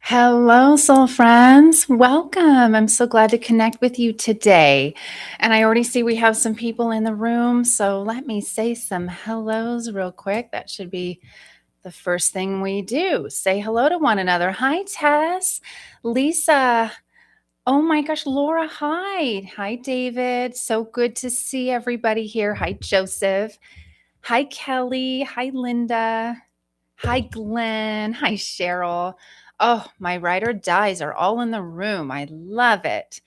Hello, soul friends. Welcome. I'm so glad to connect with you today. And I already see we have some people in the room. So let me say some hellos real quick. That should be the first thing we do. Say hello to one another. Hi, Tess. Lisa. Oh my gosh, Laura. Hi. Hi, David. So good to see everybody here. Hi, Joseph. Hi, Kelly. Hi, Linda. Hi, Glenn. Hi, Cheryl. Oh, my ride or dies are all in the room. I love it.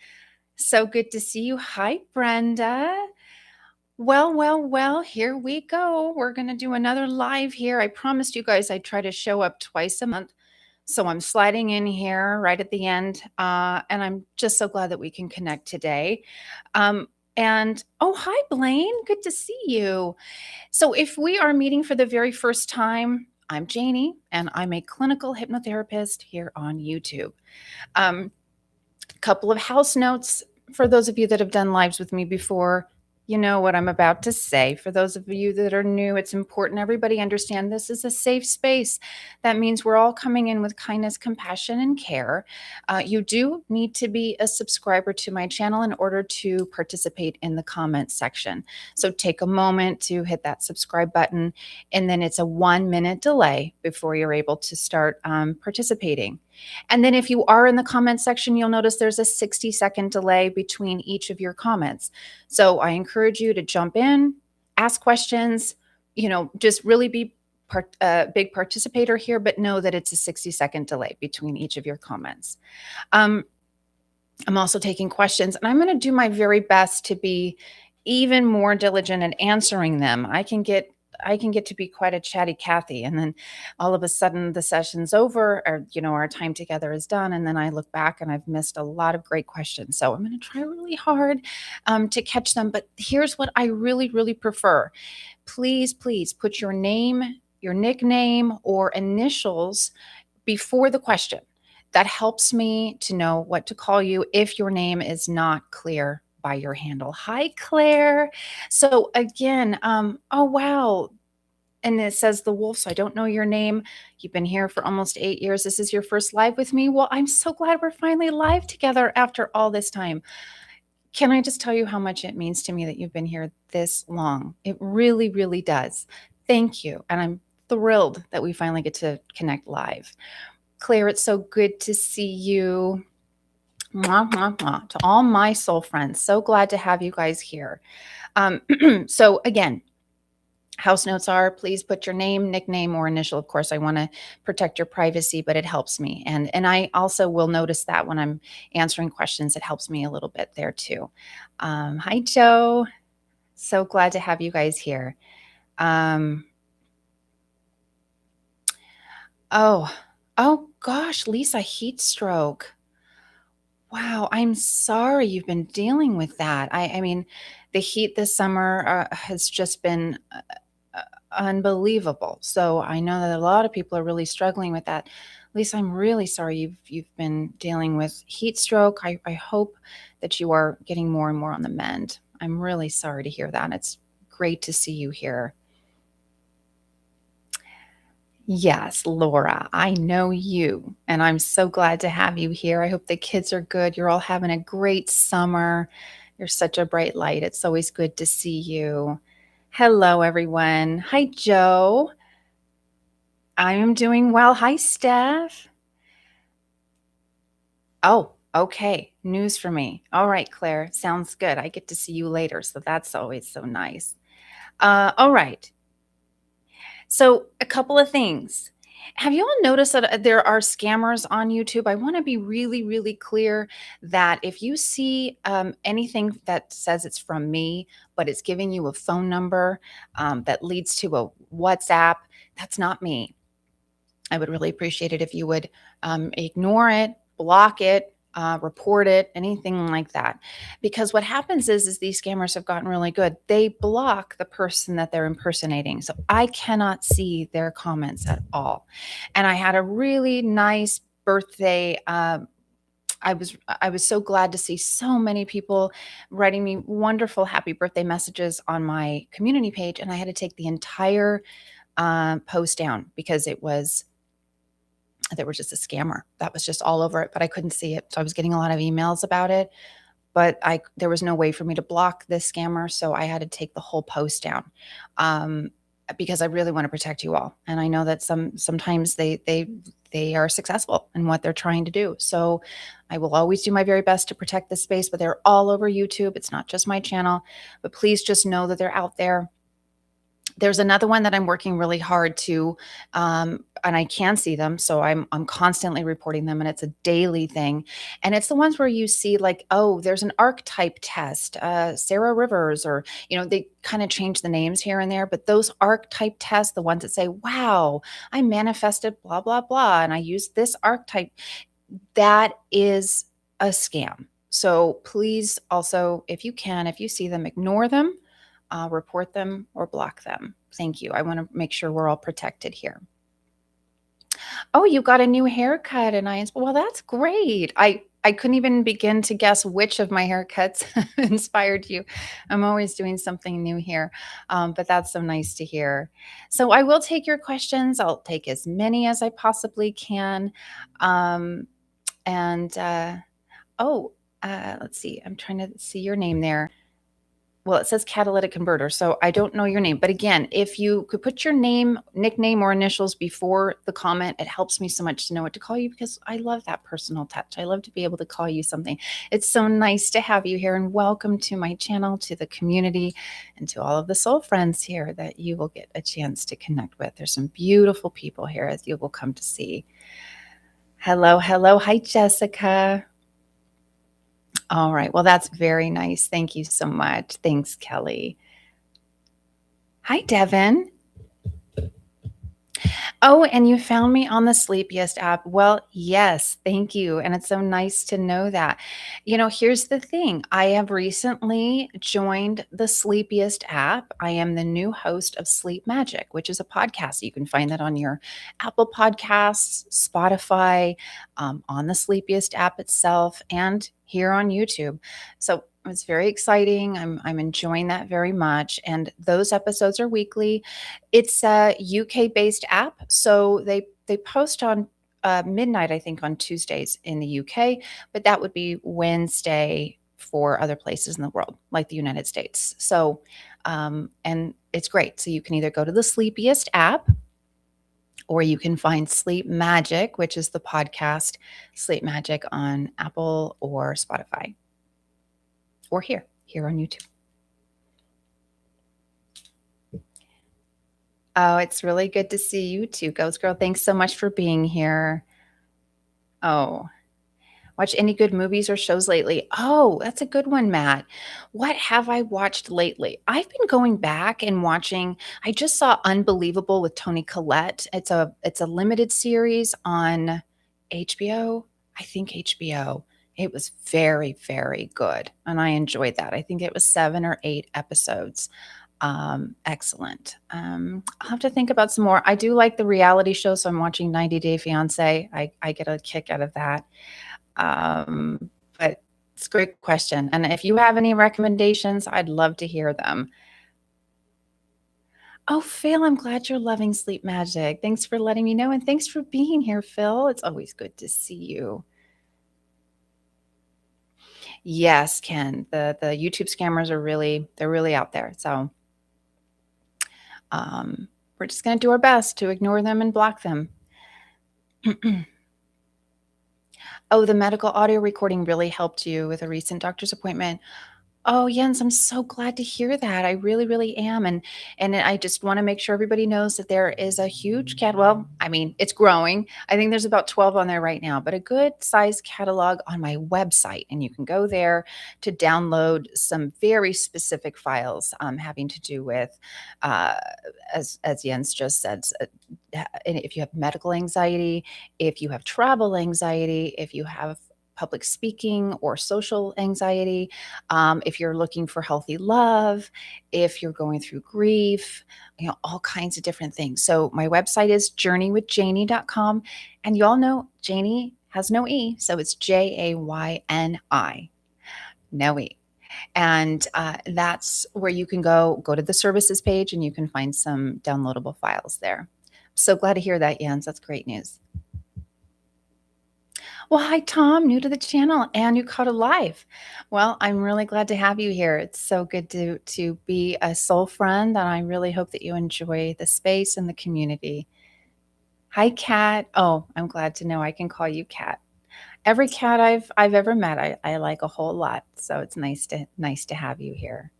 So good to see you. Hi, Brenda. Well, here we go. We're going to do another live here. I promised you guys I'd try to show up twice a month. So I'm sliding in here right at the end. And I'm just so glad that we can connect today. And oh, hi, Blaine. Good to see you. So, if we are meeting for the very first time, I'm Jayni, and I'm a clinical hypnotherapist here on YouTube. A couple of house notes for those of you that have done lives with me before. You know what I'm about to say. For those of you that are new, it's important everybody understand this is a safe space. That means we're all coming in with kindness, compassion, and care. You do need to be a subscriber to my channel in order to participate in the comment section. So take a moment to hit that subscribe button, and then it's a 1-minute delay before you're able to start participating. And then if you are in the comment section, you'll notice there's a 60-second delay between each of your comments. So I encourage you to jump in, ask questions, just really be a big participator here, but know that it's a 60-second delay between each of your comments. I'm also taking questions, and I'm going to do my very best to be even more diligent in answering them. I can get to be quite a chatty Cathy, and then all of a sudden the session's over, or our time together is done, and then I look back and I've missed a lot of great questions. So I'm going to try really hard to catch them. But here's what I really, really prefer: please put your name, your nickname, or initials before the question. That helps me to know what to call you if your name is not clear by your handle. Hi, Claire. So again, oh wow. And it says the wolf, so I don't know your name. You've been here for almost 8 years. This is your first live with me. Well, I'm so glad we're finally live together after all this time. Can I just tell you how much it means to me that you've been here this long? It really, really does. Thank you. And I'm thrilled that we finally get to connect live. Claire, it's so good to see you. Mwah, mwah, mwah. To all my soul friends, so glad to have you guys here. So again, house notes are, please put your name, nickname, or initial. Of course, I want to protect your privacy, but it helps me. And I also will notice that when I'm answering questions, it helps me a little bit there too. Hi, Joe. So glad to have you guys here. Oh gosh, Lisa, heat stroke. Wow, I'm sorry you've been dealing with that. I mean, the heat this summer has just been unbelievable. So I know that a lot of people are really struggling with that. Lisa, I'm really sorry you've been dealing with heat stroke. I hope that you are getting more and more on the mend. I'm really sorry to hear that. It's great to see you here. Yes, Laura, I know you, and I'm so glad to have you here. I hope the kids are good. You're all having a great summer. You're such a bright light. It's always good to see you. Hello, everyone. Hi, Joe. I am doing well. Hi, Steph. Oh, okay. News for me. All right, Claire. Sounds good. I get to see you later, so that's always so nice. All right. So, a couple of things. Have you all noticed that there are scammers on YouTube? I want to be really, really clear that if you see anything that says it's from me, but it's giving you a phone number that leads to a WhatsApp, that's not me. I would really appreciate it if you would ignore it, block it, report it, anything like that. Because what happens is these scammers have gotten really good. They block the person that they're impersonating. So I cannot see their comments at all. And I had a really nice birthday. I was so glad to see so many people writing me wonderful happy birthday messages on my community page, and I had to take the entire post down because it was there was just a scammer that was just all over it, but I couldn't see it. So I was getting a lot of emails about it, but there was no way for me to block this scammer, so I had to take the whole post down, um, because I really want to protect you all, and I know that sometimes they are successful in what they're trying to do. So I will always do my very best to protect this space, but they're all over YouTube. It's not just my channel, but please just know that they're out there. There's another one that I'm working really hard to, and I can see them, so I'm constantly reporting them, and it's a daily thing. And it's the ones where you see like, oh, there's an archetype test, Sarah Rivers, or they kind of change the names here and there, but those archetype tests, the ones that say, "Wow, I manifested blah blah blah, and I used this archetype," that is a scam. So please, also, if you can, if you see them, ignore them, report them, or block them. Thank you. I want to make sure we're all protected here. Oh, you got a new haircut, and well, that's great. I couldn't even begin to guess which of my haircuts inspired you. I'm always doing something new here, but that's so nice to hear. So I will take your questions. I'll take as many as I possibly can. Um, and oh, let's see. I'm trying to see your name there. Well, it says catalytic converter, so I don't know your name. But again, if you could put your name, nickname, or initials before the comment, it helps me so much to know what to call you, because I love that personal touch. I love to be able to call you something. It's so nice to have you here, and welcome to my channel, to the community, and to all of the soul friends here that you will get a chance to connect with. There's some beautiful people here, as you will come to see. Hello, hello. Hi, Jessica. All right. Well, that's very nice. Thank you so much. Thanks, Kelly. Hi, Devin. Oh, and you found me on the Sleepiest app. Well, yes, thank you. And it's so nice to know that. Here's the thing. I have recently joined the Sleepiest app. I am the new host of Sleep Magic, which is a podcast. You can find that on your Apple Podcasts, Spotify, on the Sleepiest app itself, and here on YouTube. So it's very exciting. I'm enjoying that very much. And those episodes are weekly. It's a UK-based app, so they post on midnight, I think, on Tuesdays in the UK, but that would be Wednesday for other places in the world, like the United States. So, and it's great. So you can either go to the Sleepiest app, or you can find Sleep Magic, which is the podcast Sleep Magic, on Apple or Spotify, or here on YouTube. Oh, it's really good to see you too, Ghost Girl. Thanks so much for being here. Oh, watch any good movies or shows lately? Oh, that's a good one, Matt. What have I watched lately? I've been going back and watching. I just saw Unbelievable with Toni Collette. It's a limited series on HBO. I think HBO. It was very, very good, and I enjoyed that. I think it was 7 or 8 episodes. Excellent. I'll have to think about some more. I do like the reality show, so I'm watching 90 Day Fiance. I get a kick out of that. But it's a great question. And if you have any recommendations, I'd love to hear them. Oh, Phil, I'm glad you're loving Sleep Magic. Thanks for letting me know. And thanks for being here, Phil. It's always good to see you. Yes, Ken, the YouTube scammers they're really out there. So we're just going to do our best to ignore them and block them. Oh, the medical audio recording really helped you with a recent doctor's appointment. Oh, Jens, I'm so glad to hear that. I really, really am. And I just want to make sure everybody knows that there is a huge well, I mean, it's growing. I think there's about 12 on there right now, but a good size catalog on my website. And you can go there to download some very specific files having to do with, as Jens just said, if you have medical anxiety, if you have travel anxiety, if you have public speaking or social anxiety, if you're looking for healthy love, if you're going through grief, all kinds of different things. So my website is journeywithjayni.com, and y'all know Jayni has no E, so it's Jayni, no E. And that's where you can go to the services page, and you can find some downloadable files there. So glad to hear that, Jens. That's great news. Well, hi, Tom, new to the channel, and you caught a live. Well, I'm really glad to have you here. It's so good to be a soul friend, and I really hope that you enjoy the space and the community. Hi, Kat. Oh, I'm glad to know I can call you Kat. Every cat I've ever met, I like a whole lot. So it's nice to have you here.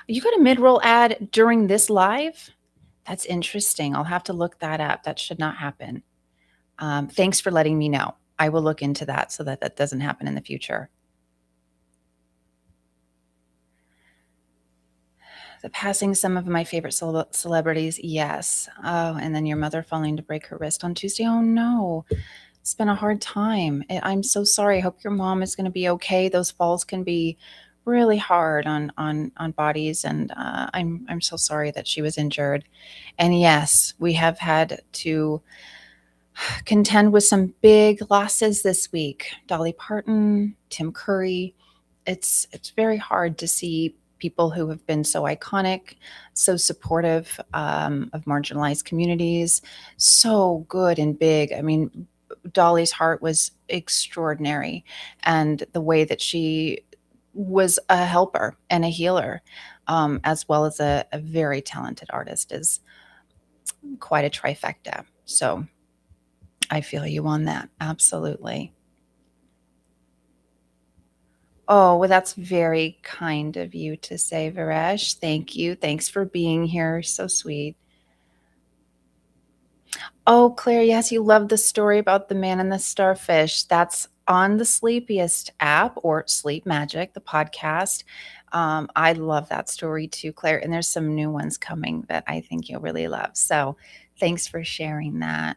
You got a mid-roll ad during this live? That's interesting. I'll have to look that up. That should not happen. Thanks for letting me know. I will look into that so that that doesn't happen in the future. The passing some of my favorite celebrities, yes. Oh, and then your mother falling to break her wrist on Tuesday. Oh no, it's been a hard time. I'm so sorry. I hope your mom is going to be okay. Those falls can be really hard on bodies, and I'm so sorry that she was injured. And yes, we have had to contend with some big losses this week. Dolly Parton, Tim Curry. It's very hard to see people who have been so iconic, so supportive of marginalized communities, so good and big. I mean, Dolly's heart was extraordinary, and the way that she was a helper and a healer, as well as a very talented artist, is quite a trifecta. So I feel you on that. Absolutely. Oh, well, that's very kind of you to say, Varesh. Thank you. Thanks for being here. So sweet. Oh, Claire, yes, you love the story about the man and the starfish. That's on the Sleepiest app or Sleep Magic, the podcast. I love that story too, Claire. And there's some new ones coming that I think you'll really love. So thanks for sharing that.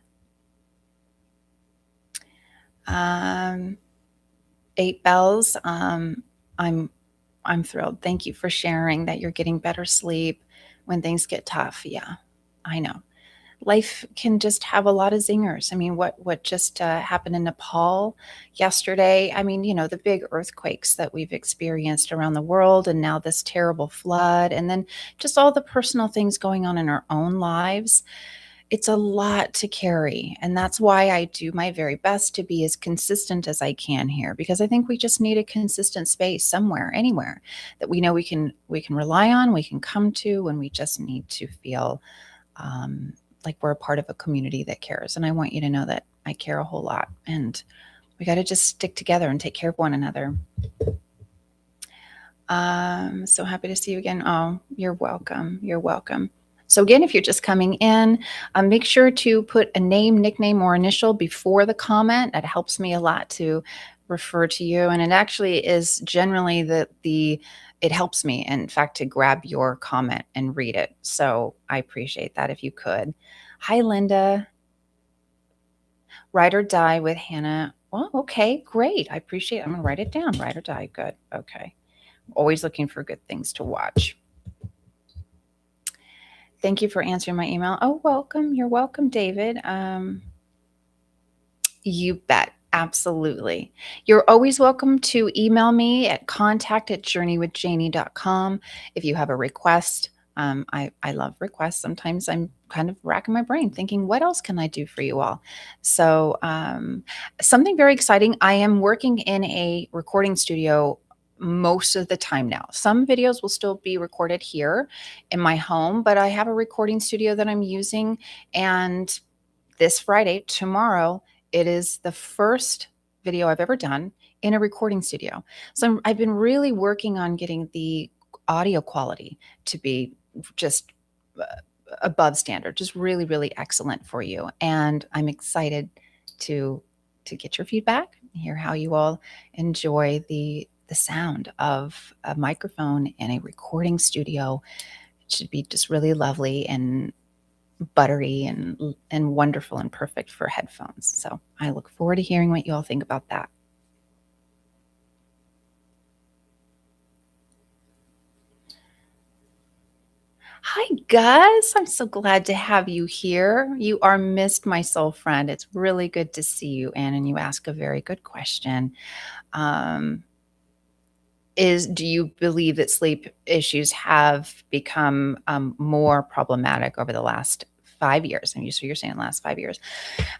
Um, Eight bells. I'm I'm thrilled. Thank you for sharing that you're getting better sleep when things get tough. Yeah, I know. Life can just have a lot of zingers. I mean, what just happened in Nepal yesterday? I mean, the big earthquakes that we've experienced around the world, and now this terrible flood, and then just all the personal things going on in our own lives. It's a lot to carry, and that's why I do my very best to be as consistent as I can here, because I think we just need a consistent space somewhere, anywhere, that we know we can rely on, we can come to, and we just need to feel like we're a part of a community that cares. And I want you to know that I care a whole lot, and we got to just stick together and take care of one another. So happy to see you again. Oh, you're welcome. You're welcome. So again, if you're just coming in, make sure to put a name, nickname, or initial before the comment. That helps me a lot to refer to you, and it actually is generally the it helps me, in fact, to grab your comment and read it. So I appreciate that if you could. Hi, Linda. Ride or die with Hannah. Well, okay, great. I appreciate it. I'm gonna write it down. Ride or die. Good. Okay. Always looking for good things to watch. Thank you for answering my email. Oh, welcome. You're welcome, David. You bet. Absolutely. You're always welcome to email me at contact@journeywithjayni.com if you have a request. I love requests. Sometimes I'm kind of racking my brain thinking, what else can I do for you all? So, something very exciting. I am working in a recording studio most of the time now. Some videos will still be recorded here in my home, but I have a recording studio that I'm using, and this Friday, tomorrow, it is the first video I've ever done in a recording studio. So I've been really working on getting the audio quality to be just uh, above standard, just really, really excellent for you. And I'm excited to get your feedback, hear how you all enjoy the sound of a microphone in a recording studio. It should be just really lovely and buttery and wonderful and perfect for headphones. So I look forward to hearing what you all think about that. Hi, Gus. I'm so glad to have you here. You are missed, my soul friend. It's really good to see you, Anne, and you ask a very good question. Um, Do you believe that sleep issues have become more problematic over the last 5 years? And so you're saying last 5 years.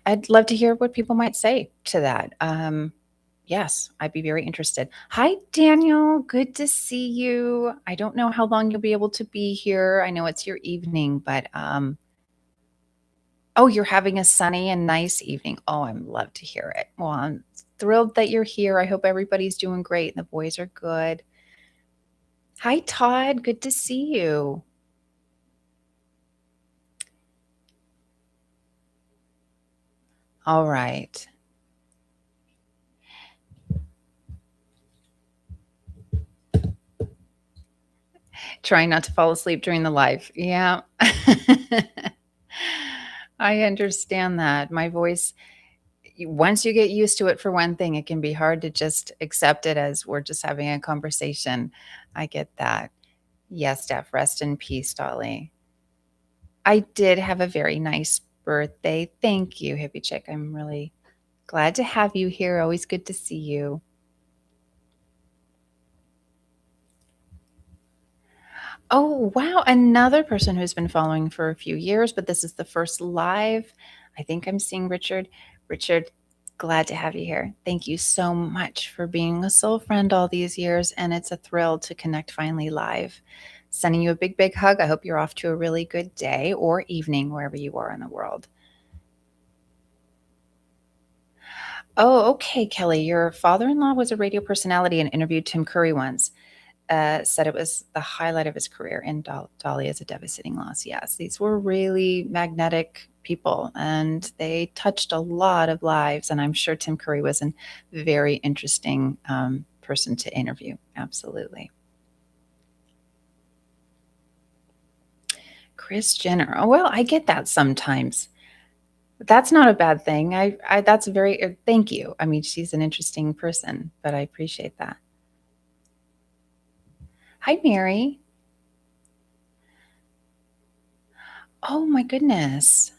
I'd love to hear what people might say to that. Yes, I'd be very interested. Hi, Daniel. Good to see you. I don't know how long you'll be able to be here. I know it's your evening, but oh, you're having a sunny and nice evening. Oh, I'd love to hear it. Well, I'm thrilled that you're here. I hope everybody's doing great and the boys are good. Hi, Todd. Good to see you. All right. Trying not to fall asleep during the live. Yeah. I understand that. My voice, once you get used to it for one thing, it can be hard to just accept it as we're just having a conversation. I get that. Yes, Steph, rest in peace, Dolly. I did have a very nice birthday. Thank you, Hippie Chick. I'm really glad to have you here. Always good to see you. Oh, wow. Another person who's been following for a few years, but this is the first live. I think I'm seeing Richard. Richard, glad to have you here. Thank you so much for being a soul friend all these years. And it's a thrill to connect finally live. Sending you a big, big hug. I hope you're off to a really good day or evening, wherever you are in the world. Oh, okay, Kelly. Your father in law was a radio personality and interviewed Tim Curry once. Said it was the highlight of his career, and Dolly is a devastating loss. Yes, these were really magnetic people, and they touched a lot of lives. And I'm sure Tim Curry was a very interesting person to interview. Absolutely. Chris Jenner. Oh, well, I get that sometimes. That's not a bad thing. That's very, thank you. I mean, she's an interesting person, but I appreciate that. Hi, Mary. Oh, my goodness.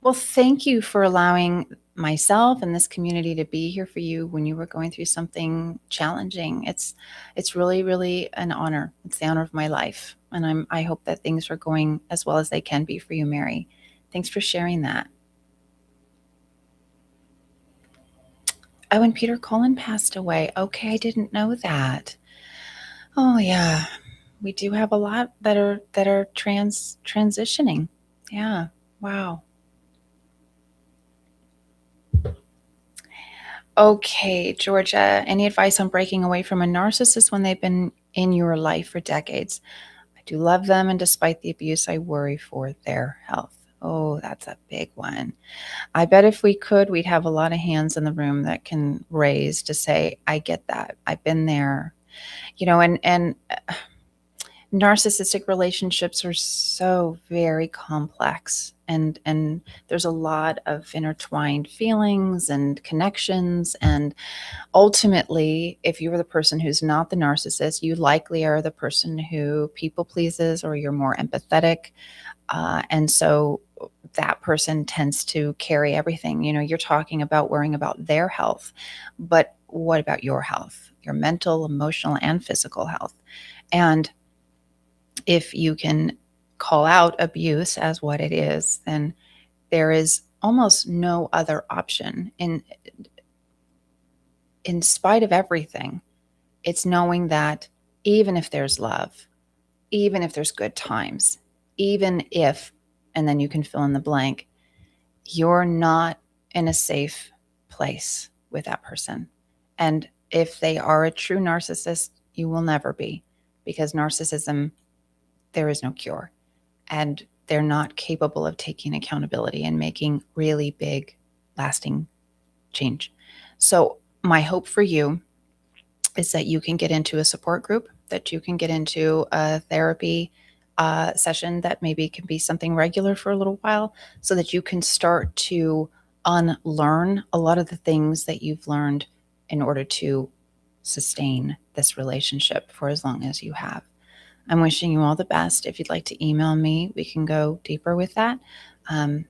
Well, thank you for allowing myself and this community to be here for you when you were going through something challenging. It's really, really an honor. It's the honor of my life. And I hope that things are going as well as they can be for you, Mary. Thanks for sharing that. Oh, and Peter Cullen passed away. Okay, I didn't know that. Oh yeah. We do have a lot that are transitioning. Yeah. Wow. Okay, Georgia, any advice on breaking away from a narcissist when they've been in your life for decades? I do love them, and despite the abuse, I worry for their health. Oh, that's a big one. I bet if we could, we'd have a lot of hands in the room that can raise to say, I get that. I've been there. And narcissistic relationships are so very complex, and there's a lot of intertwined feelings and connections, and ultimately, if you are the person who's not the narcissist, you likely are the person who people pleases, or you're more empathetic. And so that person tends to carry everything. You're talking about worrying about their health, but what about your health, your mental, emotional, and physical health? And if you can call out abuse as what it is, then there is almost no other option. In spite of everything, it's knowing that even if there's love, even if there's good times, even if, and then you can fill in the blank, you're not in a safe place with that person. And if they are a true narcissist, you will never be, because narcissism, there is no cure. And they're not capable of taking accountability and making really big, lasting change. So, my hope for you is that you can get into a support group, that you can get into a therapy session that maybe can be something regular for a little while, so that you can start to unlearn a lot of the things that you've learned in order to sustain this relationship for as long as you have. I'm wishing you all the best. If you'd like to email me, we can go deeper with that. Um,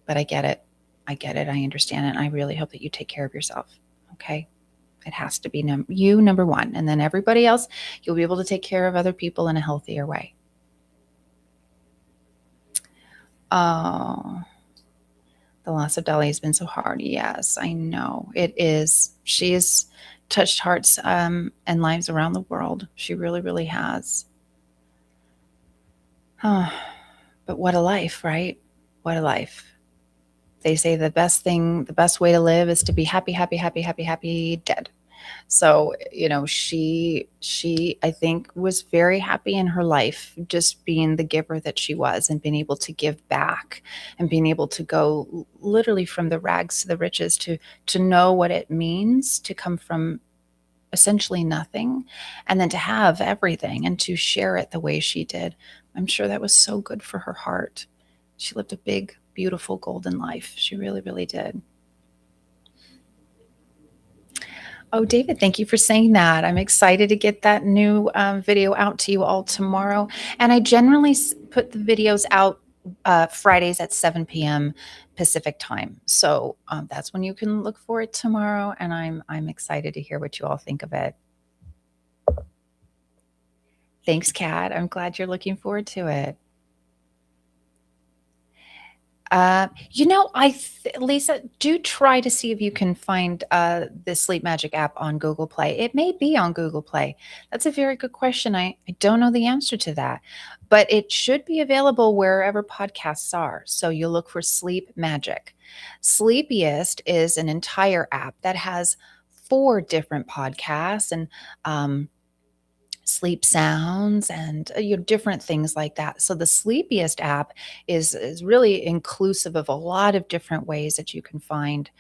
but I get it. I get it. I understand it. And I really hope that you take care of yourself. Okay. It has to be you, number one. And then everybody else, you'll be able to take care of other people in a healthier way. Oh, the loss of Dolly has been so hard. Yes, I know. It is. She has touched hearts and lives around the world. She really, really has. Oh, but what a life, right? What a life. They say the best way to live is to be happy, happy, happy, happy, happy, dead. So, she I think was very happy in her life, just being the giver that she was and being able to give back and being able to go literally from the rags to the riches to know what it means to come from essentially nothing and then to have everything and to share it the way she did. I'm sure that was so good for her heart. She lived a big, beautiful, golden life. She really, really did. Oh, David, thank you for saying that. I'm excited to get that new video out to you all tomorrow. And I generally put the videos out Fridays at 7 p.m. Pacific time. So that's when you can look for it tomorrow. And I'm excited to hear what you all think of it. Thanks, Kat. I'm glad you're looking forward to it. Lisa, do try to see if you can find the Sleep Magic app on Google Play. It may be on Google Play. That's a very good question. I don't know the answer to that, but it should be available wherever podcasts are. So you'll look for Sleep Magic. Sleepiest is an entire app that has four different podcasts and sleep sounds and different things like that. So the Sleepiest app is really inclusive of a lot of different ways that you can find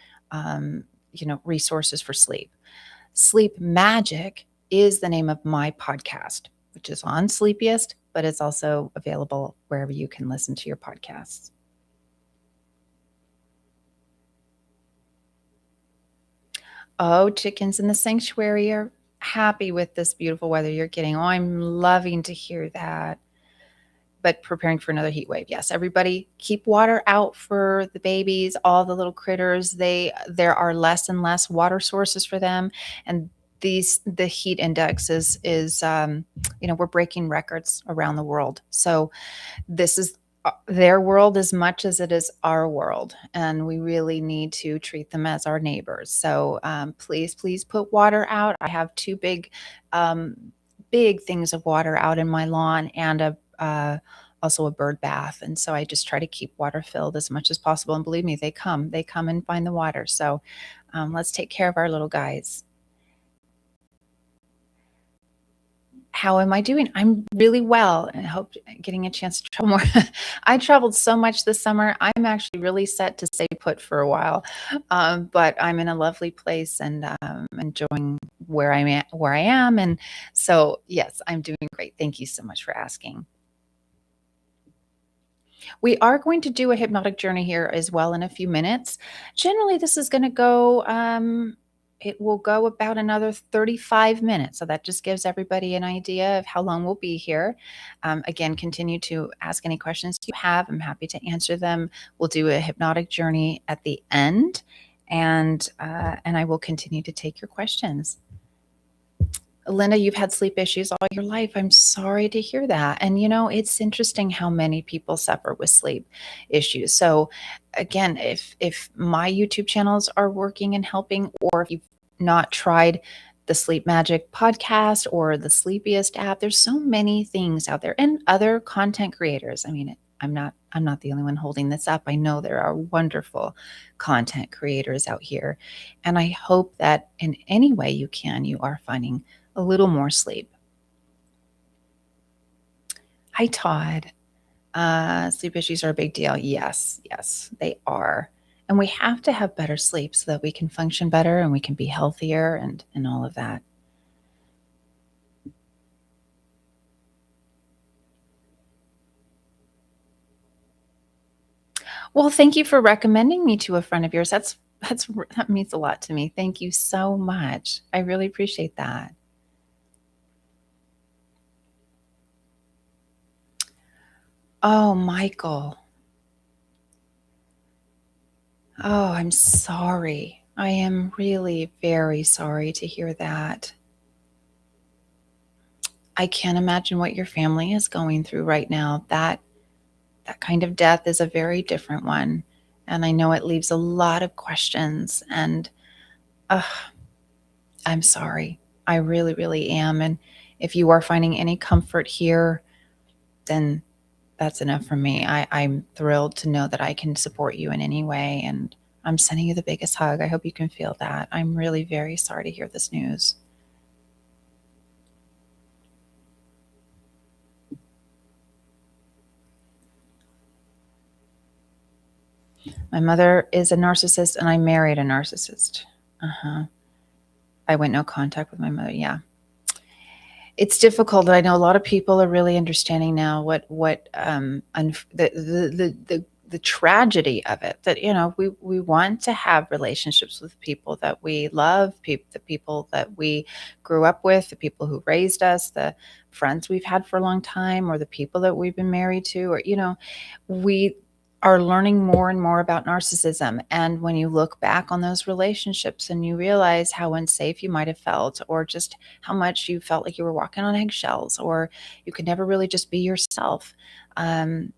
resources for sleep. Sleep Magic is the name of my podcast, which is on Sleepiest, but it's also available wherever you can listen to your podcasts. Oh, chickens in the sanctuary are happy with this beautiful weather you're getting. Oh, I'm loving to hear that. But preparing for another heat wave. Yes, everybody keep water out for the babies, all the little critters. There are less and less water sources for them, and the heat index is we're breaking records around the world. So this is their world as much as it is our world, and we really need to treat them as our neighbors. So please, please put water out. I have two big things of water out in my lawn and also a bird bath, and so I just try to keep water filled as much as possible. And believe me, they come and find the water. So let's take care of our little guys. How am I doing? I'm really well and I hope getting a chance to travel more. I traveled so much this summer. I'm actually really set to stay put for a while. But I'm in a lovely place and enjoying where I am. And so, yes, I'm doing great. Thank you so much for asking. We are going to do a hypnotic journey here as well in a few minutes. Generally, this is going to go, it will go about another 35 minutes. So that just gives everybody an idea of how long we'll be here. Again, continue to ask any questions you have. I'm happy to answer them. We'll do a hypnotic journey at the end, and I will continue to take your questions. Linda, you've had sleep issues all your life. I'm sorry to hear that. And it's interesting how many people suffer with sleep issues. So again, if my YouTube channels are working and helping, or if you've not tried the Sleep Magic podcast or the Sleepiest app, there's so many things out there and other content creators. I mean, I'm not the only one holding this up. I know there are wonderful content creators out here. And I hope that in any way you can, you are finding a little more sleep. Hi, Todd. Sleep issues are a big deal. Yes, yes, they are. And we have to have better sleep so that we can function better and we can be healthier and all of that. Well, thank you for recommending me to a friend of yours. That means a lot to me. Thank you so much. I really appreciate that. Oh, Michael. Oh, I'm sorry. I am really very sorry to hear that. I can't imagine what your family is going through right now. That kind of death is a very different one, and I know it leaves a lot of questions, and ugh, I'm sorry. I really, really am, and if you are finding any comfort here, then that's enough for me. I'm thrilled to know that I can support you in any way, and I'm sending you the biggest hug. I hope you can feel that. I'm really very sorry to hear this news. My mother is a narcissist, and I married a narcissist. Uh-huh. I went no contact with my mother. Yeah. It's difficult. I know a lot of people are really understanding now the tragedy of it. That we want to have relationships with people that we love, the people that we grew up with, the people who raised us, the friends we've had for a long time, or the people that we've been married to, or we are learning more and more about narcissism. And when you look back on those relationships and you realize how unsafe you might have felt, or just how much you felt like you were walking on eggshells, or you could never really just be yourself, um,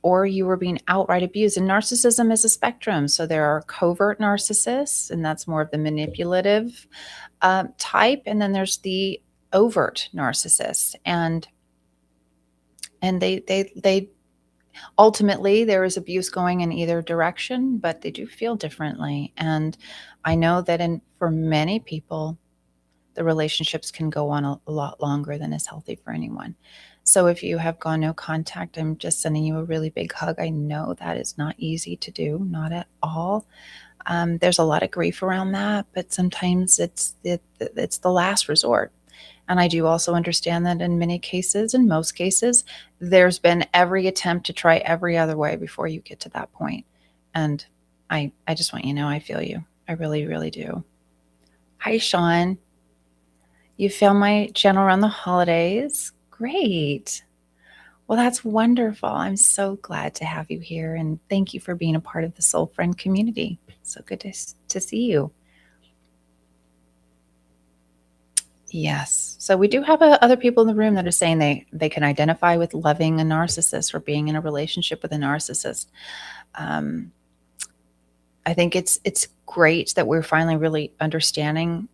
or you were being outright abused. And narcissism is a spectrum. So there are covert narcissists, and that's more of the manipulative type. And then there's the overt narcissists. And they ultimately, there is abuse going in either direction, but they do feel differently. And I know that for many people, the relationships can go on a lot longer than is healthy for anyone. So if you have gone no contact, I'm just sending you a really big hug. I know that is not easy to do, not at all. There's a lot of grief around that, but sometimes it's the last resort. And I do also understand that in many cases, in most cases, there's been every attempt to try every other way before you get to that point. And I just want you to know I feel you. I really, really do. Hi, Sean. You found my channel around the holidays. Great. Well, that's wonderful. I'm so glad to have you here. And thank you for being a part of the Soul Friend community. So good to see you. Yes. So we do have other people in the room that are saying they can identify with loving a narcissist or being in a relationship with a narcissist. Um, I think it's great that we're finally really understanding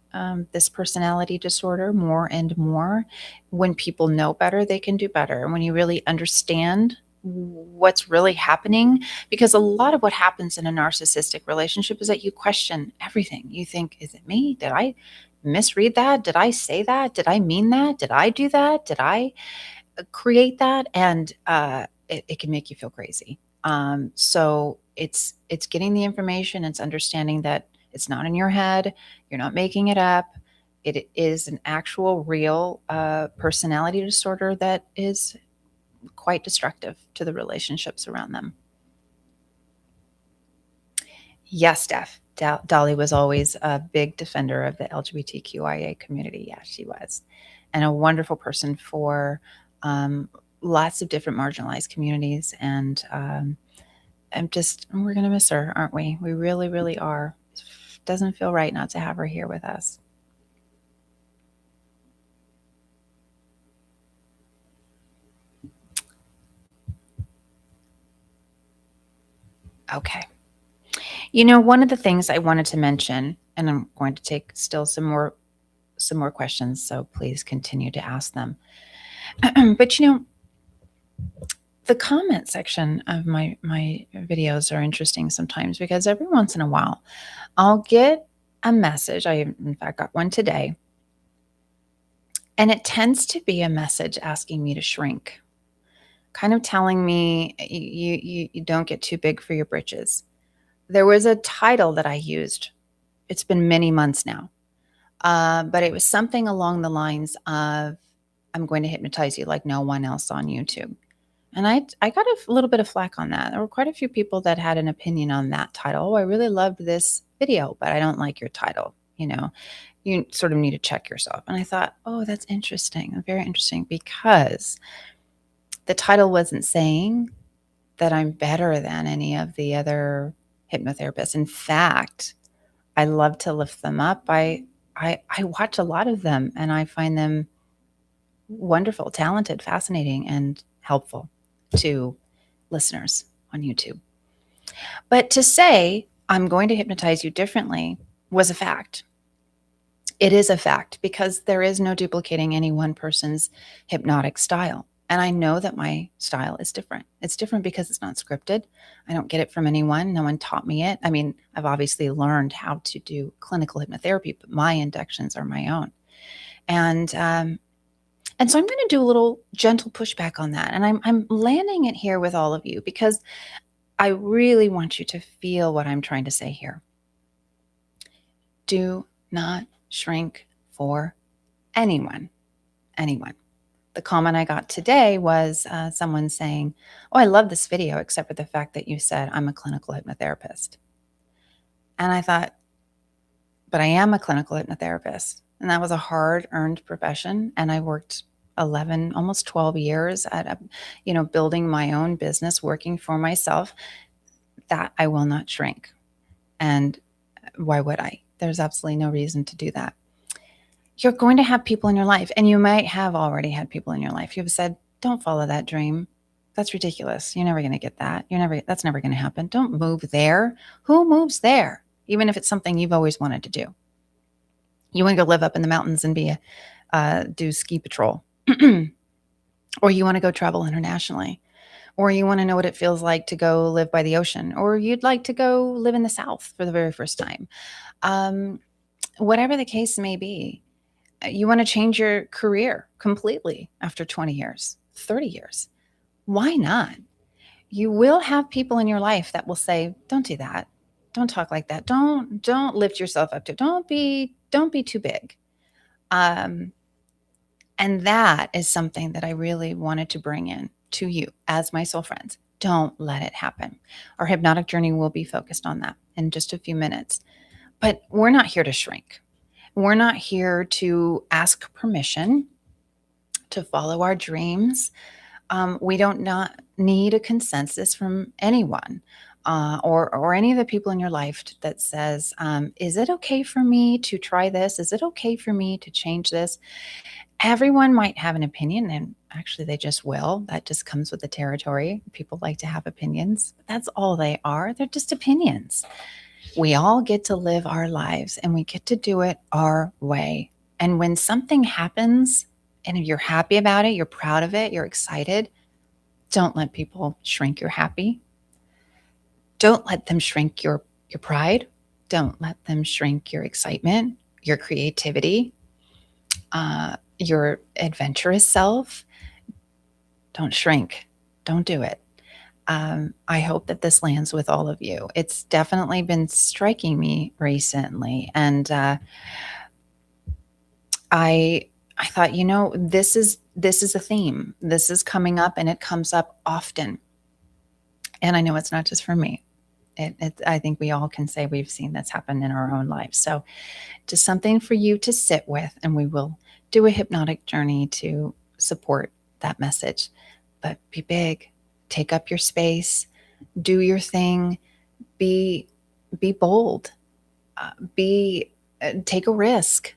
this personality disorder more and more. When people know better, they can do better. And when you really understand what's really happening, because a lot of what happens in a narcissistic relationship is that you question everything. You think, is it me? Did I misread that? Did I say that? Did I mean that? Did I do that? Did I create that? And it can make you feel crazy. So it's getting the information. It's understanding that it's not in your head. You're not making it up. It is an actual, real personality disorder that is quite destructive to the relationships around them. Yes, Steph. Dolly was always a big defender of the LGBTQIA community. Yeah, she was. And a wonderful person for um, lots of different marginalized communities. And we're going to miss her, aren't we? We really, really are. Doesn't feel right not to have her here with us. Okay. One of the things I wanted to mention, and I'm going to take still some more questions, so please continue to ask them. But the comment section of my videos are interesting sometimes, because every once in a while I'll get a message. I in fact got one today, and it tends to be a message asking me to shrink, kind of telling me you don't get too big for your britches. There was a title that I used. It's been many months now, but it was something along the lines of, "I'm going to hypnotize you like no one else on YouTube." And I got a little bit of flack on that. There were quite a few people that had an opinion on that title. "Oh, I really loved this video, but I don't like your title. You sort of need to check yourself." And I thought, oh, that's interesting, very interesting, because the title wasn't saying that I'm better than any of the other hypnotherapists. In fact, I love to lift them up. I watch a lot of them and I find them wonderful, talented, fascinating, and helpful to listeners on YouTube. But to say, I'm going to hypnotize you differently was a fact. It is a fact because there is no duplicating any one person's hypnotic style. And I know that my style is different. It's different because it's not scripted. I don't get it from anyone. No one taught me it. I mean, I've obviously learned how to do clinical hypnotherapy, but my inductions are my own. And so I'm going to do a little gentle pushback on that. And I'm landing it here with all of you because I really want you to feel what I'm trying to say here. Do not shrink for anyone. Anyone. The comment I got today was someone saying, "Oh, I love this video, except for the fact that you said I'm a clinical hypnotherapist." And I thought, but I am a clinical hypnotherapist. And that was a hard earned profession. And I worked 11, almost 12 years at, building my own business, working for myself. That I will not shrink. And why would I? There's absolutely no reason to do that. You're going to have people in your life, and you might have already had people in your life who have said, don't follow that dream. That's ridiculous. You're never going to get that. That's never going to happen. Don't move there. Who moves there? Even if it's something you've always wanted to do. You want to go live up in the mountains and do ski patrol, or you want to go travel internationally, or you want to know what it feels like to go live by the ocean, or you'd like to go live in the South for the very first time. Whatever the case may be, you want to change your career completely after 20 years, 30 years. Why not? You will have people in your life that will say, don't do that. Don't talk like that. Don't lift yourself up to, don't be too big. And that is something that I really wanted to bring in to you as my soul friends. Don't let it happen. Our hypnotic journey will be focused on that in just a few minutes. But we're not here to shrink. We're not here to ask permission to follow our dreams. We don't not need a consensus from anyone or any of the people in your life that says, is it okay for me to try this? Is it okay for me to change this? Everyone might have an opinion, and actually they just will. That just comes with the territory. People like to have opinions. But that's all they are. They're just opinions. We all get to live our lives and we get to do it our way. And when something happens and you're happy about it, you're proud of it, you're excited, don't let people shrink your happy. Don't let them shrink your pride. Don't let them shrink your excitement, your creativity, your adventurous self. Don't shrink. Don't do it. I hope that this lands with all of you. It's definitely been striking me recently. And I thought, this is a theme. This is coming up and it comes up often. And I know it's not just for me. I think we all can say we've seen this happen in our own lives. So just something for you to sit with, and we will do a hypnotic journey to support that message. But be big. Take up your space, do your thing, be bold, take a risk,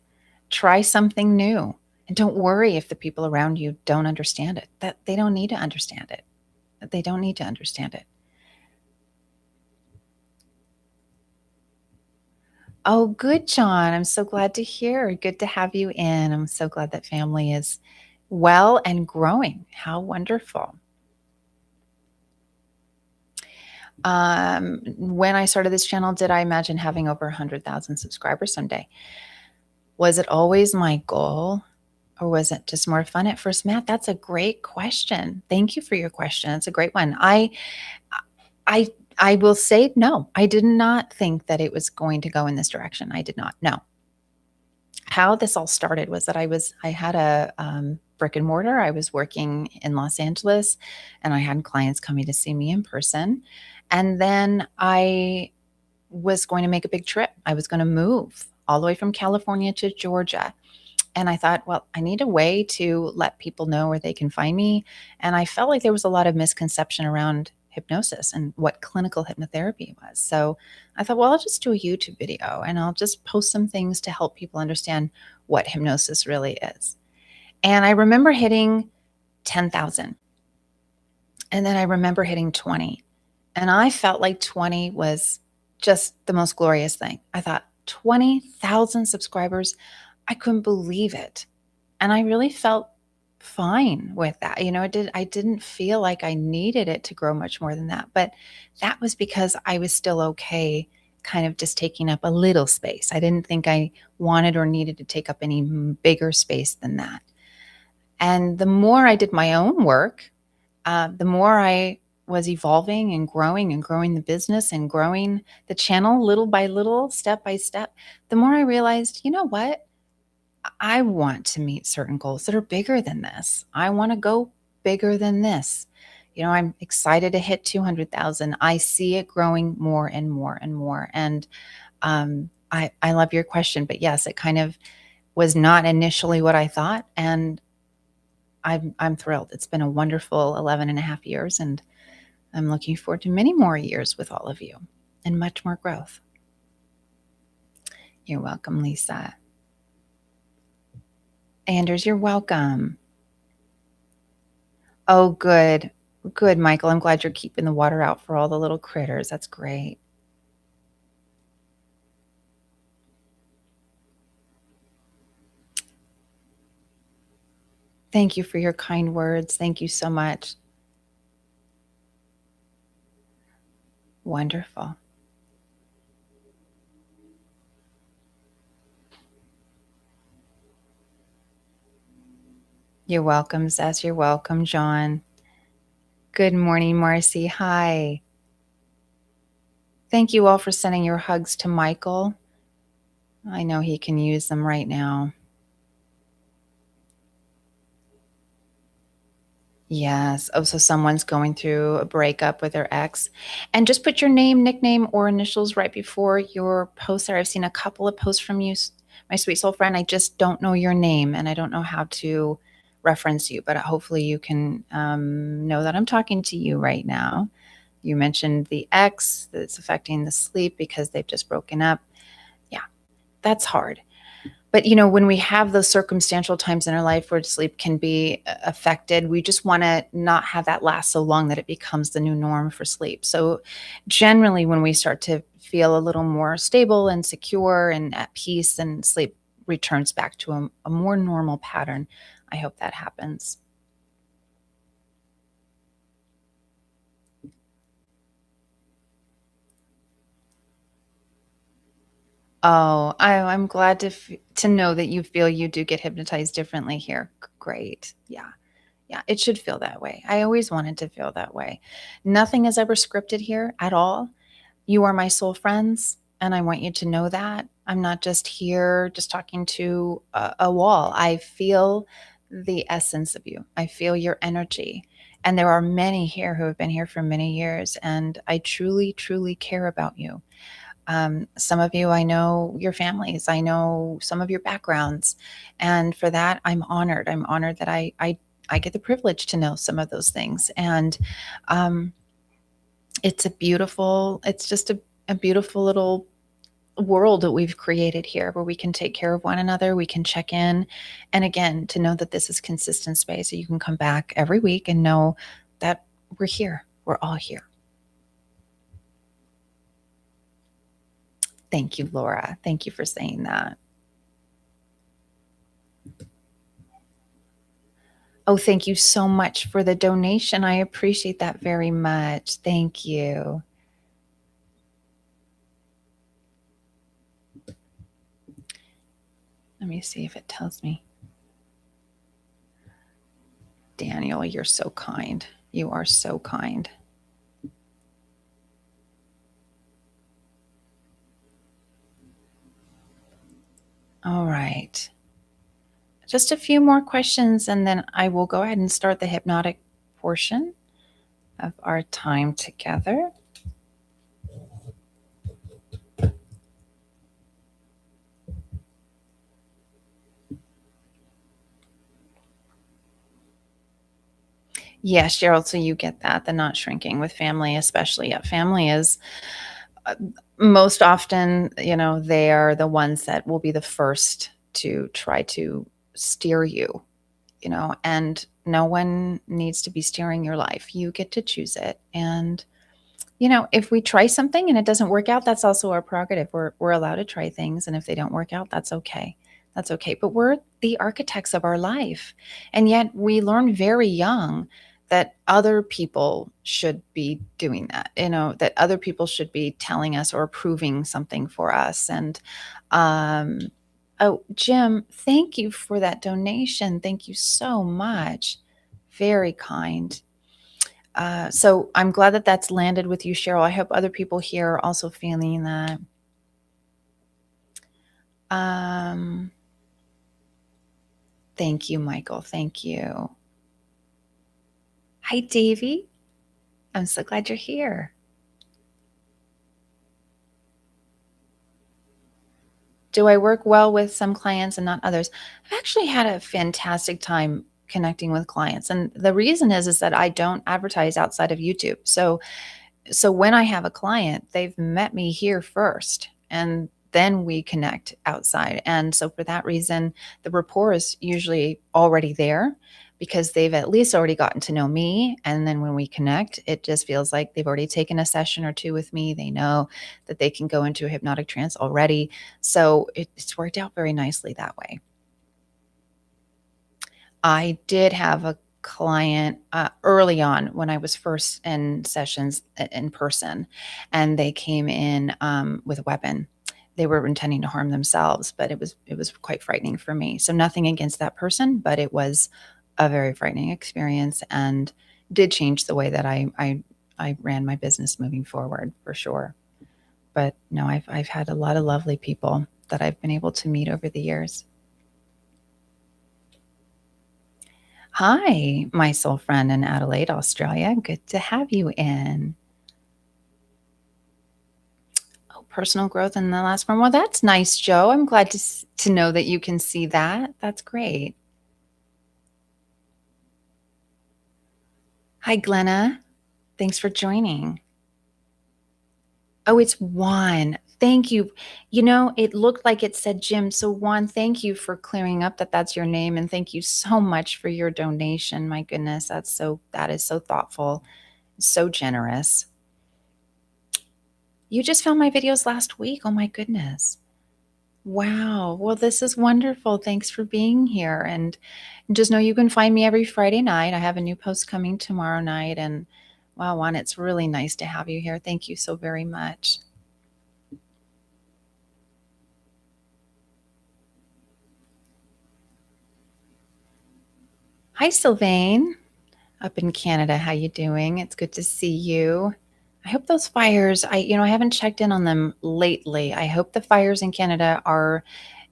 try something new, and don't worry if the people around you don't understand it. That they don't need to understand it. They don't need to understand it. Oh, good, John. I'm so glad to hear. Good to have you in. I'm so glad that family is well and growing. How wonderful. When I started this channel, did I imagine having over 100,000 subscribers someday? Was it always my goal, or was it just more fun at first? Matt, that's a great question. Thank you for your question. It's a great one. I will say no. I did not think that it was going to go in this direction. I did not. No. How this all started was that I had a brick and mortar. I was working in Los Angeles, and I had clients coming to see me in person. And then I was going to make a big trip. I was going to move all the way from California to Georgia. And I thought, well, I need a way to let people know where they can find me. And I felt like there was a lot of misconception around hypnosis and what clinical hypnotherapy was. So I thought, well, I'll just do a YouTube video and I'll just post some things to help people understand what hypnosis really is. And I remember hitting 10,000. And then I remember hitting 20. And I felt like 20 was just the most glorious thing. I thought 20,000 subscribers, I couldn't believe it. And I really felt fine with that. I didn't feel like I needed it to grow much more than that. But that was because I was still okay kind of just taking up a little space. I didn't think I wanted or needed to take up any bigger space than that. And the more I did my own work, the more I was evolving and growing the business and growing the channel little by little, step by step, the more I realized, you know what? I want to meet certain goals that are bigger than this. I want to go bigger than this. I'm excited to hit 200,000. I see it growing more and more and more. And I love your question, but yes, it kind of was not initially what I thought. And I'm thrilled. It's been a wonderful 11 and a half years, and I'm looking forward to many more years with all of you and much more growth. You're welcome, Lisa. Anders, you're welcome. Oh, good. Good, Michael. I'm glad you're keeping the water out for all the little critters. That's great. Thank you for your kind words. Thank you so much. Wonderful. You're welcome, Zess. You're welcome, John. Good morning, Marcy. Hi. Thank you all for sending your hugs to Michael. I know he can use them right now. Yes. Oh, so someone's going through a breakup with their ex. And just put your name, nickname, or initials right before your post there. I've seen a couple of posts from you, my sweet soul friend. I just don't know your name and I don't know how to reference you, but hopefully you can know that I'm talking to you right now. You mentioned the ex that's affecting the sleep because they've just broken up. Yeah, that's hard. But when we have those circumstantial times in our life where sleep can be affected, we just want to not have that last so long that it becomes the new norm for sleep. So generally, when we start to feel a little more stable and secure and at peace, and sleep returns back to a more normal pattern. I hope that happens. Oh, I'm glad to know that you feel you do get hypnotized differently here. Great. Yeah. Yeah, it should feel that way. I always wanted to feel that way. Nothing is ever scripted here at all. You are my soul friends, and I want you to know that. I'm not just here just talking to a wall. I feel the essence of you. I feel your energy. And there are many here who have been here for many years, and I truly, truly care about you. Some of you, I know your families, I know some of your backgrounds. And for that, I'm honored. I'm honored that I get the privilege to know some of those things. And it's just a beautiful little world that we've created here where we can take care of one another. We can check in. And again, to know that this is consistent space, so you can come back every week and know that we're here. We're all here. Thank you, Laura. Thank you for saying that. Oh, thank you so much for the donation. I appreciate that very much. Thank you. Let me see if it tells me. Daniel, you're so kind. You are so kind. All right. Just a few more questions, and then I will go ahead and start the hypnotic portion of our time together. Yeah, Cheryl, so you get that, the not shrinking with family, especially. Yeah, family is uh, most often, they are the ones that will be the first to try to steer you, and no one needs to be steering your life. You get to choose it. And if we try something and it doesn't work out, that's also our prerogative. We're allowed to try things, and if they don't work out, that's okay. That's okay. But we're the architects of our life, and yet we learn very young that other people should be doing that. That other people should be telling us or approving something for us. And oh, Jim, thank you for that donation. Thank you so much. Very kind. So I'm glad that that's landed with you, Cheryl. I hope other people here are also feeling that. Um, Thank you, Michael. Thank you. Hi, Davy. I'm so glad you're here. Do I work well with some clients and not others? I've actually had a fantastic time connecting with clients. And the reason is that I don't advertise outside of YouTube. So when I have a client, they've met me here first, and then we connect outside. And so for that reason, the rapport is usually already there because they've at least already gotten to know me. And then when we connect, it just feels like they've already taken a session or two with me. They know that they can go into a hypnotic trance already. So it's worked out very nicely that way. I did have a client early on when I was first in sessions in person, and they came in with a weapon. They were intending to harm themselves, but it was quite frightening for me. So nothing against that person, but it was a very frightening experience, and did change the way that I ran my business moving forward for sure. But no, I've had a lot of lovely people that I've been able to meet over the years. Hi, my soul friend in Adelaide, Australia. Good to have you in. Oh, personal growth in the last one. Well, that's nice, Joe. I'm glad to know that you can see that. That's great. Hi, Glenna. Thanks for joining. Oh, it's Juan. Thank you. It looked like it said Jim. So, Juan, thank you for clearing up that that's your name, and thank you so much for your donation. My goodness, that is so thoughtful, so generous. You just found my videos last week. Oh my goodness. Wow. Well, this is wonderful. Thanks for being here. And just know you can find me every Friday night. I have a new post coming tomorrow night. And wow, Juan, it's really nice to have you here. Thank you so very much. Hi, Sylvain, up in Canada. How you doing? It's good to see you. I hope those fires, I haven't checked in on them lately. I hope the fires in Canada are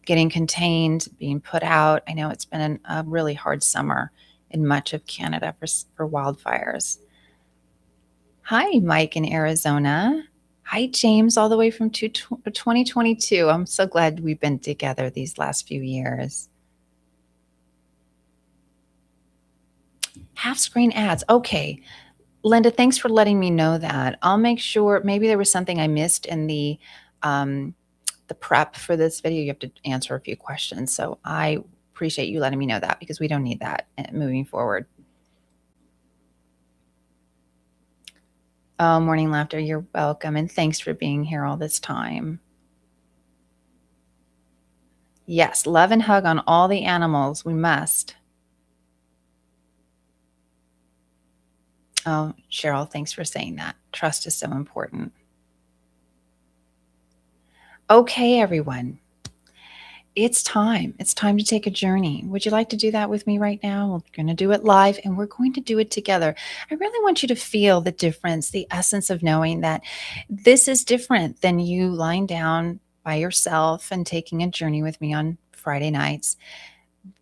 getting contained, being put out. I know it's been a really hard summer in much of Canada for wildfires. Hi, Mike in Arizona. Hi, James, all the way from 2022. I'm so glad we've been together these last few years. Half screen ads. Okay. Linda, thanks for letting me know that. I'll make sure maybe there was something I missed in the prep for this video. You have to answer a few questions. So I appreciate you letting me know that because we don't need that moving forward. Oh, morning laughter. You're welcome. And thanks for being here all this time. Yes, love and hug on all the animals. We must. Oh, Cheryl, thanks for saying that. Trust is so important. Okay, everyone. It's time. It's time to take a journey. Would you like to do that with me right now? We're going to do it live and we're going to do it together. I really want you to feel the difference, the essence of knowing that this is different than you lying down by yourself and taking a journey with me on Friday nights.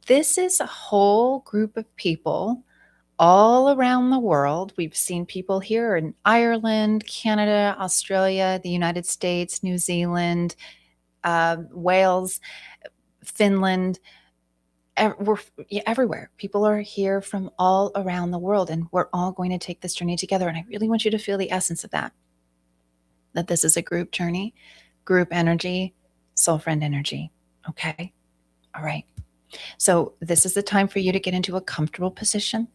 This is a whole group of people all around the world. We've seen people here in Ireland, Canada, Australia, the United States, New Zealand, Wales, Finland, we're everywhere. People are here from all around the world, and we're all going to take this journey together. And I really want you to feel the essence of that this is a group journey, group energy, soul friend energy. Okay. All right. So this is the time for you to get into a comfortable position.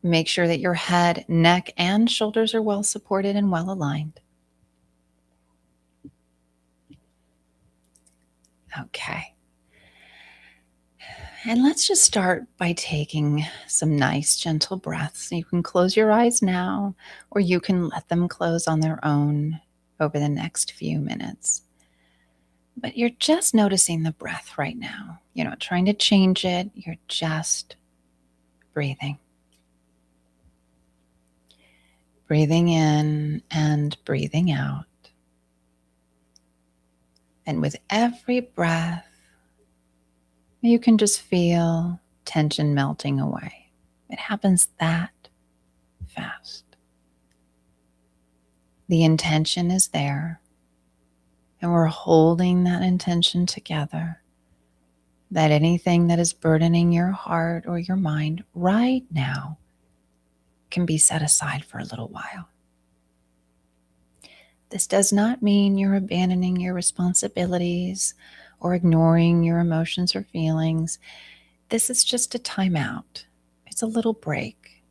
Make sure that your head, neck, and shoulders are well supported and well aligned. Okay. And let's just start by taking some nice, gentle breaths. You can close your eyes now, or you can let them close on their own over the next few minutes. But you're just noticing the breath right now. You're not trying to change it, you're just breathing. Breathing in and breathing out. And with every breath, you can just feel tension melting away. It happens that fast. The intention is there, and we're holding that intention together, that anything that is burdening your heart or your mind right now can be set aside for a little while. This does not mean you're abandoning your responsibilities or ignoring your emotions or feelings. This is just a timeout. It's a little break.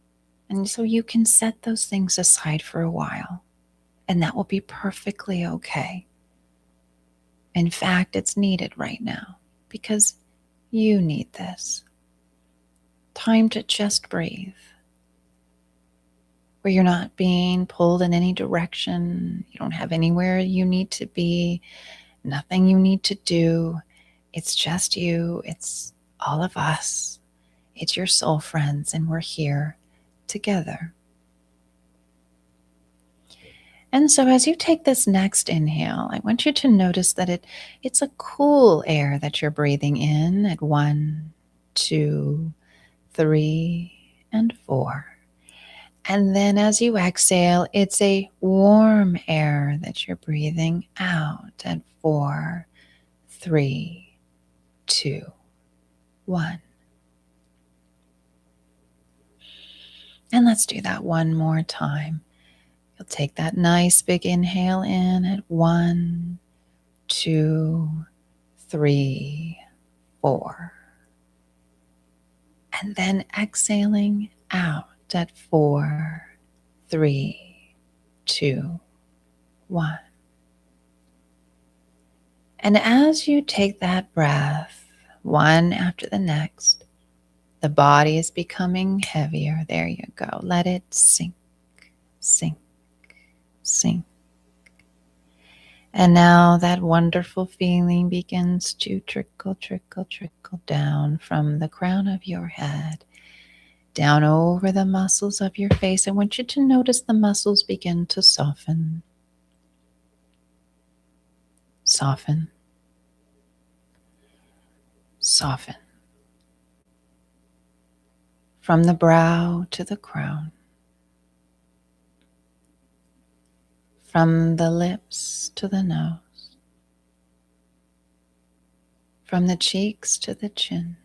And so you can set those things aside for a while, and that will be perfectly okay. In fact, it's needed right now because you need this. Time to just breathe, where you're not being pulled in any direction. You don't have anywhere you need to be, nothing you need to do. It's just you. It's all of us. It's your soul friends, and we're here together. And so as you take this next inhale, I want you to notice that it's a cool air that you're breathing in at 1, 2, 3, and 4. And then as you exhale, it's a warm air that you're breathing out at 4, 3, 2, 1. And let's do that one more time. You'll take that nice big inhale in at 1, 2, 3, 4. And then exhaling out at 4, 3, 2, 1. And as you take that breath, one after the next, the body is becoming heavier. There you go. Let it sink, sink, sink. And now that wonderful feeling begins to trickle, trickle, trickle down from the crown of your head, down over the muscles of your face. I want you to notice the muscles begin to soften, soften, soften. From the brow to the crown, from the lips to the nose, from the cheeks to the chin,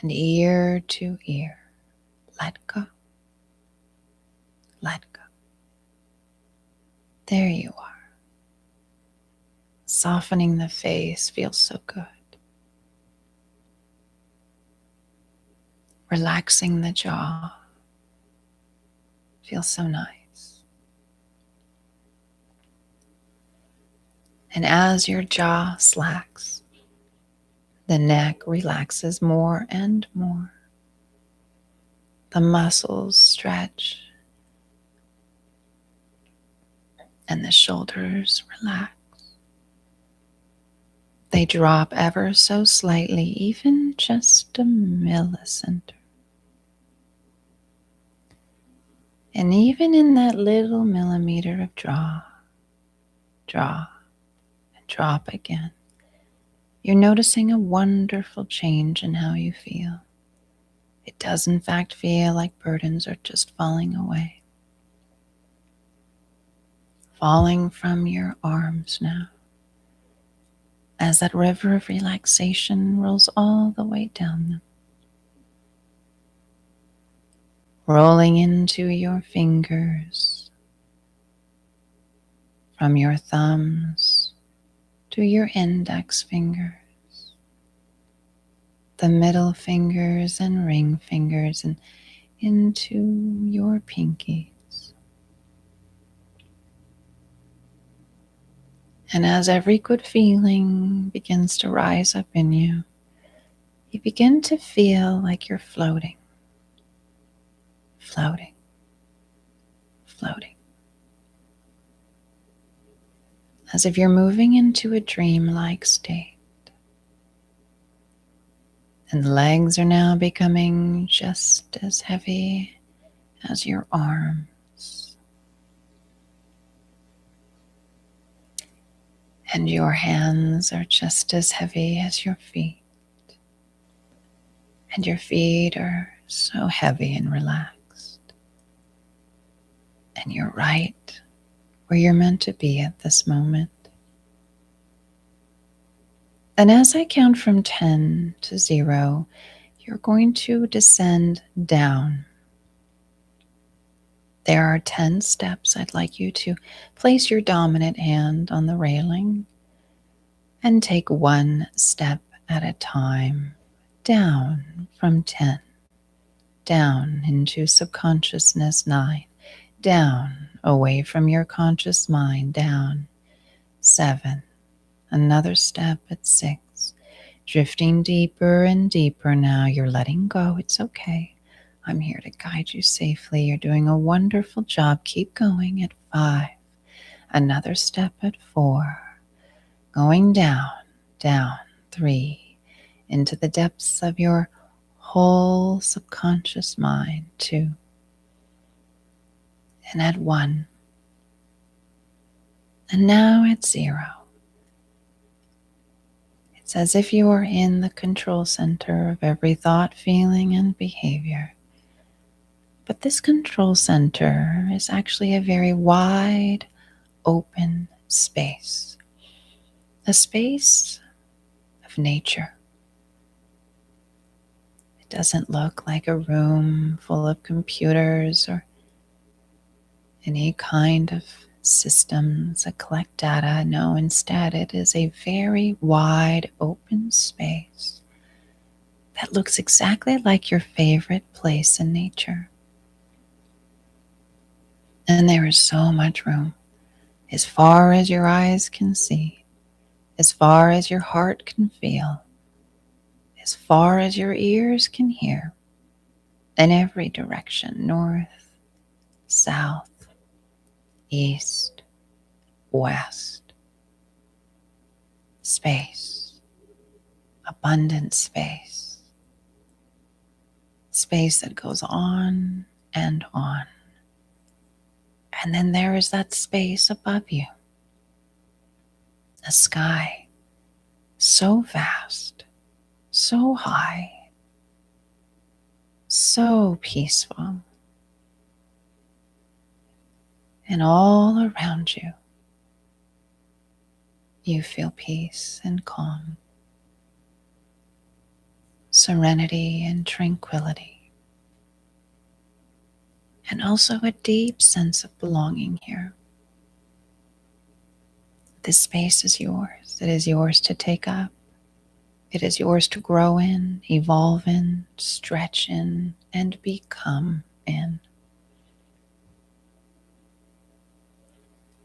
and ear to ear. Let go. Let go. There you are. Softening the face feels so good. Relaxing the jaw feels so nice. And as your jaw slacks, the neck relaxes more and more. The muscles stretch and the shoulders relax. They drop ever so slightly, even just a millicenter. And even in that little millimeter of draw, and drop again, you're noticing a wonderful change in how you feel. It does in fact feel like burdens are just falling away. Falling from your arms now. as that river of relaxation rolls all the way down them, rolling into your fingers, from your thumbs to your index fingers, the middle fingers and ring fingers, and into your pinkies. And as every good feeling begins to rise up in you, you begin to feel like you're floating, floating, floating. As if you're moving into a dreamlike state. And the legs are now becoming just as heavy as your arms. And your hands are just as heavy as your feet. And your feet are so heavy and relaxed. And you're right where you're meant to be at this moment. And as I count from 10 to 0, you're going to descend down. There are 10 steps. I'd like you to place your dominant hand on the railing and take one step at a time down from 10, down into subconsciousness 9, down away from your conscious mind, down 7, another step at 6, drifting deeper and deeper now. You're letting go. It's okay. I'm here to guide you safely. You're doing a wonderful job. Keep going at 5, another step at 4, going down, down 3, into the depths of your whole subconscious mind, 2, and at 1, and now at 0. It's as if you are in the control center of every thought, feeling, and behavior. But this control center is actually a very wide, open space. A space of nature. It doesn't look like a room full of computers or any kind of systems that collect data. No, instead it is a very wide, open space that looks exactly like your favorite place in nature. And there is so much room, as far as your eyes can see, as far as your heart can feel, as far as your ears can hear, in every direction, north, south, east, west. Space, abundant space, space that goes on and on. And then there is that space above you, a sky so vast, so high, so peaceful. And all around you, you feel peace and calm, serenity and tranquility. And also a deep sense of belonging here. This space is yours. It is yours to take up. It is yours to grow in, evolve in, stretch in, and become in.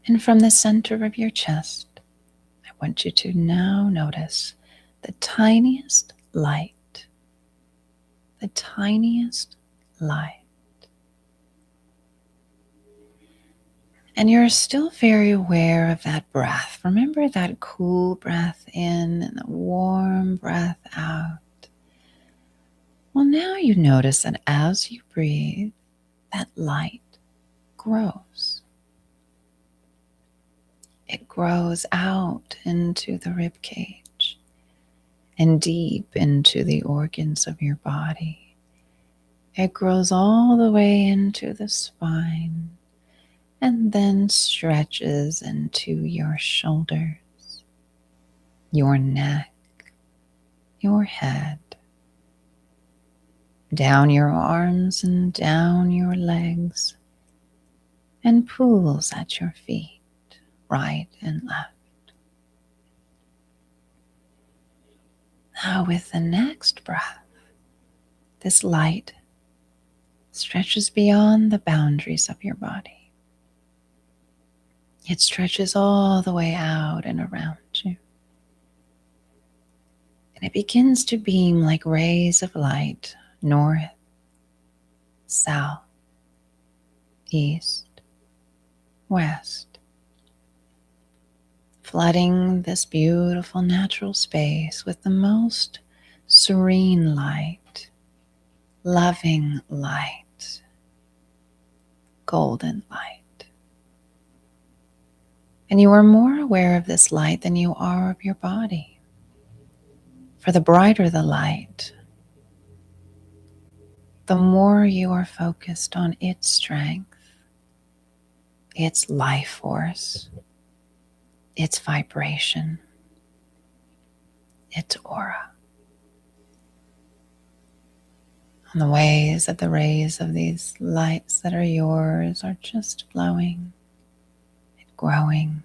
And from the center of your chest, I want you to now notice the tiniest light. The tiniest light. And you're still very aware of that breath. Remember that cool breath in and the warm breath out. Well, now you notice that as you breathe, that light grows. It grows out into the rib cage and deep into the organs of your body. It grows all the way into the spine, and then stretches into your shoulders, your neck, your head, down your arms and down your legs, and pools at your feet, right and left. Now, with the next breath, this light stretches beyond the boundaries of your body. It stretches all the way out and around you. And it begins to beam like rays of light north, south, east, west, flooding this beautiful natural space with the most serene light, loving light, golden light. And you are more aware of this light than you are of your body. For the brighter the light, the more you are focused on its strength, its life force, its vibration, its aura. And the ways that the rays of these lights that are yours are just flowing and growing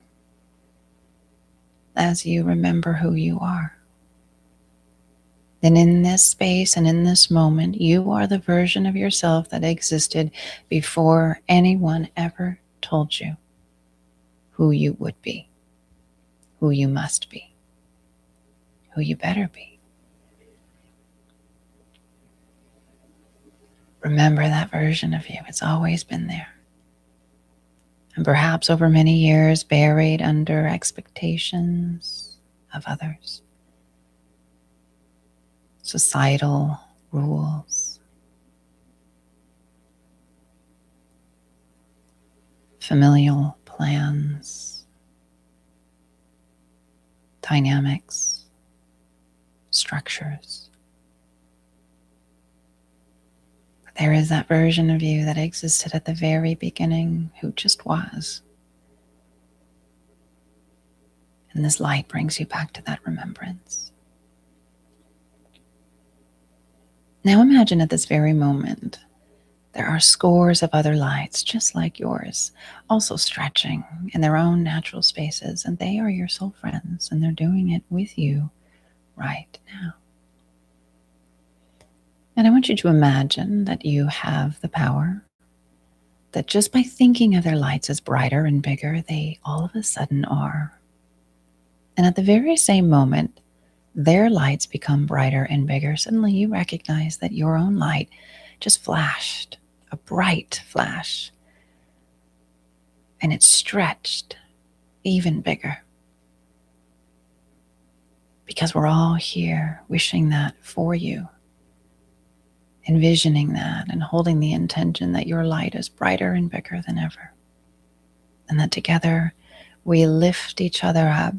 as you remember who you are. And in this space and in this moment, you are the version of yourself that existed before anyone ever told you who you would be, who you must be, who you better be. Remember that version of you. It's always been there. And perhaps over many years, buried under expectations of others, societal rules, familial plans, dynamics, structures. But there is that version of you that existed at the very beginning who just was. And this light brings you back to that remembrance. Now imagine at this very moment, there are scores of other lights just like yours, also stretching in their own natural spaces, and they are your soul friends, and they're doing it with you right now. And I want you to imagine that you have the power, that just by thinking of their lights as brighter and bigger, they all of a sudden are. And at the very same moment, their lights become brighter and bigger. Suddenly you recognize that your own light just flashed, a bright flash, and it stretched even bigger. Because we're all here wishing that for you, envisioning that and holding the intention that your light is brighter and bigger than ever. And that together we lift each other up.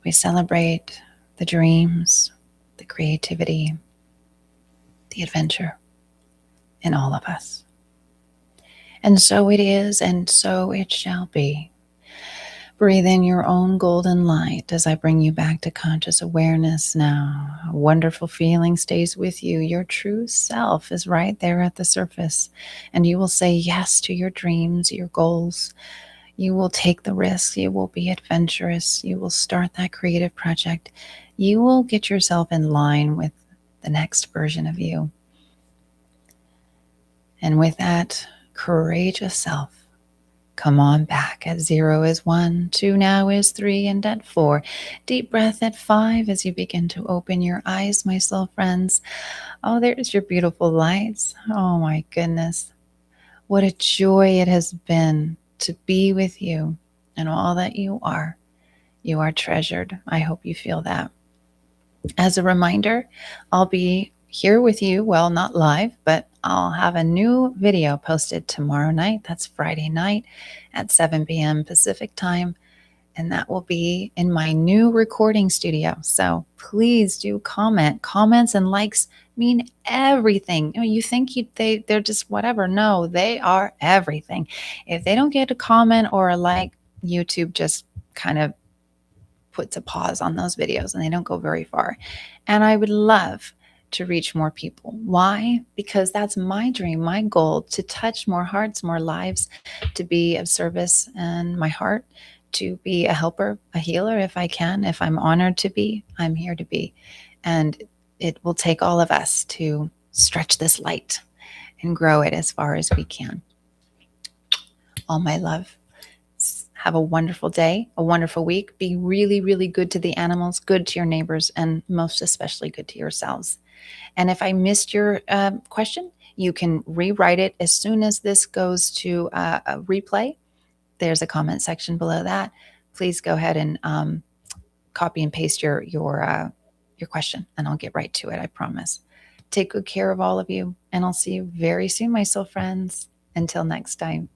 We celebrate the dreams, the creativity, the adventure in all of us. And so it is, and so it shall be. Breathe in your own golden light as I bring you back to conscious awareness now. A wonderful feeling stays with you. Your true self is right there at the surface, and you will say yes to your dreams, your goals. You will take the risks. You will be adventurous. You will start that creative project. You will get yourself in line with the next version of you. And with that courageous self, come on back. At 0 is 1, 2 now is 3, and at 4. Deep breath at 5 as you begin to open your eyes, my soul friends. Oh, there's your beautiful lights. Oh my goodness. What a joy it has been to be with you and all that you are. You are treasured. I hope you feel that. As a reminder, I'll be here with you. Well, not live, but I'll have a new video posted tomorrow night. That's Friday night at 7 p.m. Pacific time. And that will be in my new recording studio. So please do comment. Comments and likes mean everything. You know, you think they're just whatever. No, they are everything. If they don't get a comment or a like, YouTube just kind of puts a pause on those videos and they don't go very far. And I would love to reach more people. Why? Because that's my dream, my goal, to touch more hearts, more lives, to be of service, and my heart to be a helper, a healer if I can. If I'm honored to be, I'm here to be. And it will take all of us to stretch this light and grow it as far as we can. All my love. Have a wonderful day, a wonderful week. Be really, really good to the animals, good to your neighbors, and most especially good to yourselves. And if I missed your question, you can rewrite it as soon as this goes to a replay. There's a comment section below that. Please go ahead and copy and paste your question, and I'll get right to it. I promise. Take good care of all of you, and I'll see you very soon, my soul friends. Until next time.